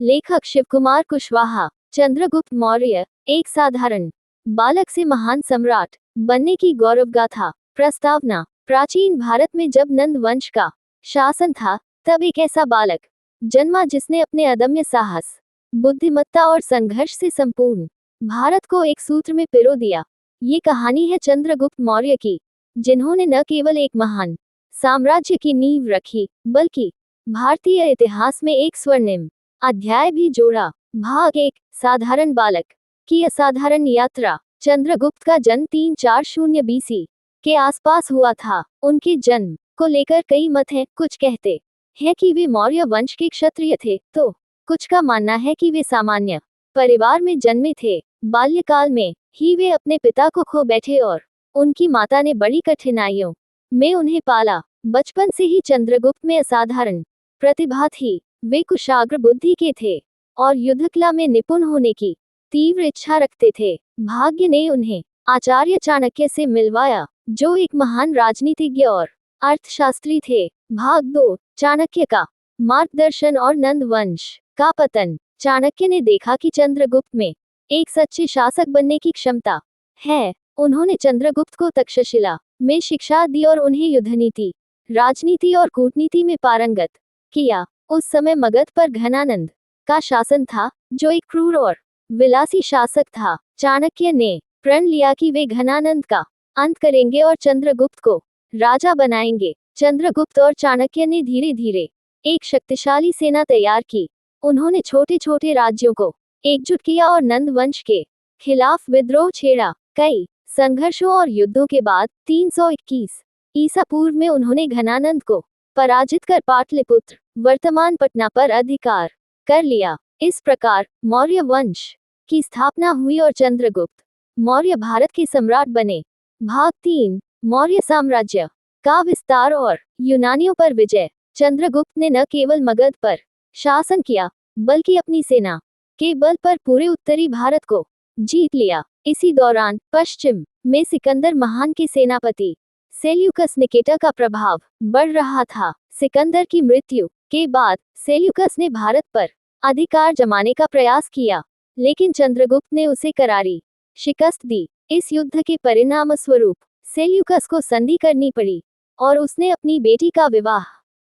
लेखक शिवकुमार कुशवाहा। चंद्रगुप्त मौर्य एक साधारण बालक से महान सम्राट बनने की गौरवगाथा। प्रस्तावना। प्राचीन भारत में जब नंद वंश का शासन था, तब एक ऐसा बालक जन्मा जिसने अपने अदम्य साहस, बुद्धिमत्ता और संघर्ष से संपूर्ण भारत को एक सूत्र में पिरो दिया। ये कहानी है चंद्रगुप्त मौर्य की, जिन्होंने न केवल एक महान साम्राज्य की नींव रखी, बल्कि भारतीय इतिहास में एक स्वर्णिम अध्याय भी जोड़ा। भाग 1। साधारण बालक की असाधारण यात्रा। चंद्रगुप्त का जन्म 340 BC के आसपास हुआ था। उनके जन्म को लेकर कई मत हैं। कुछ कहते हैं कि वे मौर्य वंश के क्षत्रिय थे, तो कुछ का मानना है कि वे सामान्य परिवार में जन्मे थे। बाल्यकाल में ही वे अपने पिता को खो बैठे और उनकी माता ने बड़ी कठिनाइयों में उन्हें पाला। बचपन से ही चंद्रगुप्त में असाधारण प्रतिभा थी। वे कुशाग्र बुद्धि के थे और युद्धकला में निपुण होने की तीव्र इच्छा रखते थे। भाग्य ने उन्हें आचार्य चाणक्य से मिलवाया, जो एक महान राजनीतिज्ञ और अर्थशास्त्री थे। भाग 2। चाणक्य का मार्गदर्शन और नंद वंश का पतन। चाणक्य ने देखा कि चंद्रगुप्त में एक सच्चे शासक बनने की क्षमता है। उन्होंने चंद्रगुप्त को तक्षशिला में शिक्षा दी और उन्हें युद्धनीति, राजनीति और कूटनीति में पारंगत किया। उस समय मगध पर घनानंद का शासन था, जो एक क्रूर और विलासी शासक था। चाणक्य ने प्रण लिया कि वे घनानंद का अंत करेंगे और चंद्रगुप्त को राजा बनाएंगे। चंद्रगुप्त और चाणक्य ने धीरे धीरे एक शक्तिशाली सेना तैयार की। उन्होंने छोटे छोटे राज्यों को एकजुट किया और नंद वंश के खिलाफ विद्रोह छेड़ा। कई संघर्षों और युद्धों के बाद 321 ईसा पूर्व में उन्होंने घनानंद को पराजित कर पाटलिपुत्र, वर्तमान पटना पर अधिकार कर लिया। इस प्रकार मौर्य वंश की स्थापना हुई और चंद्रगुप्त मौर्य भारत के सम्राट बने। भाग 3। मौर्य साम्राज्य का विस्तार और यूनानियों पर विजय। चंद्रगुप्त ने न केवल मगध पर शासन किया, बल्कि अपनी सेना के बल पर पूरे उत्तरी भारत को जीत लिया। इसी दौरान पश्चिम में सिकंदर महान के सेनापति सेल्यूकस निकेटर का प्रभाव बढ़ रहा था। सिकंदर की मृत्यु के बाद सेल्यूकस ने भारत पर अधिकार जमाने का प्रयास किया, लेकिन चंद्रगुप्त ने उसे करारी शिकस्त दी। इस युद्ध के परिणाम स्वरूप सेल्यूकस को संधि करनी पड़ी और उसने अपनी बेटी का विवाह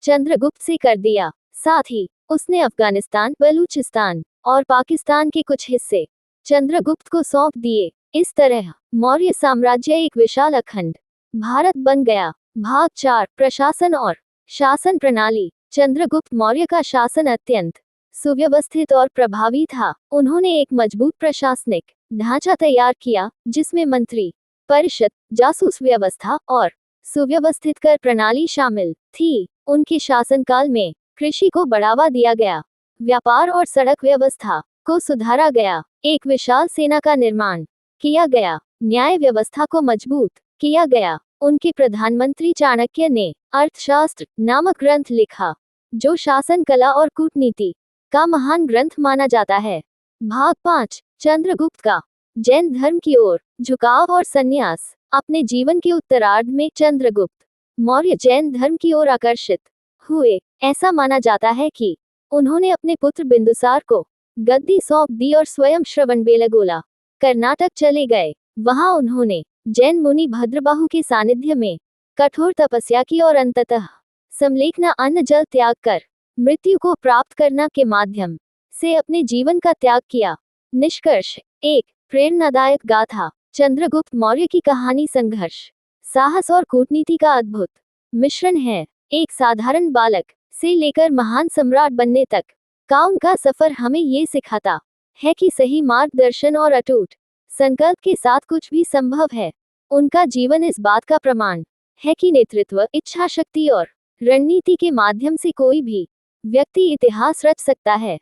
चंद्रगुप्त से कर दिया। साथ ही उसने अफगानिस्तान, बलूचिस्तान और पाकिस्तान के कुछ हिस्से चंद्रगुप्त को सौंप दिए। इस तरह मौर्य साम्राज्य एक विशाल अखंड भारत बन गया। भाग 4। प्रशासन और शासन प्रणाली। चंद्रगुप्त मौर्य का शासन अत्यंत सुव्यवस्थित और प्रभावी था। उन्होंने एक मजबूत प्रशासनिक ढांचा तैयार किया, जिसमें मंत्री परिषद, जासूस व्यवस्था और सुव्यवस्थित कर प्रणाली शामिल थी। उनके शासनकाल में कृषि को बढ़ावा दिया गया, व्यापार और सड़क व्यवस्था को सुधारा गया, एक विशाल सेना का निर्माण किया गया, न्याय व्यवस्था को मजबूत किया गया। उनके प्रधानमंत्री चाणक्य ने अर्थशास्त्र नामक ग्रंथ लिखा, जो शासन कला और कूटनीति का महान ग्रंथ माना जाता है। भाग 5। चंद्रगुप्त का जैन धर्म की ओर झुकाव और संन्यास। अपने जीवन के उत्तरार्ध में चंद्रगुप्त मौर्य जैन धर्म की ओर आकर्षित हुए। ऐसा माना जाता है कि उन्होंने अपने पुत्र बिंदुसार को गद्दी सौंप दी और स्वयं श्रवणबेलगोला कर्नाटक चले गए। वहां उन्होंने जैन मुनि भद्रबाहु के सानिध्य में कठोर तपस्या की और अंततः समलेखना, अन्न जल त्याग कर मृत्यु को प्राप्त करना के माध्यम से अपने जीवन का त्याग किया। निष्कर्ष। एक प्रेरणादायक गाथा। चंद्रगुप्त मौर्य की कहानी संघर्ष, साहस और कूटनीति का अद्भुत मिश्रण है। एक साधारण बालक से लेकर महान सम्राट बनने तक का उनका सफर हमें ये सिखाता है कि सही मार्गदर्शन और अटूट संकल्प के साथ कुछ भी संभव है। उनका जीवन इस बात का प्रमाण है कि नेतृत्व, इच्छा शक्ति और रणनीति के माध्यम से कोई भी व्यक्ति इतिहास रच सकता है।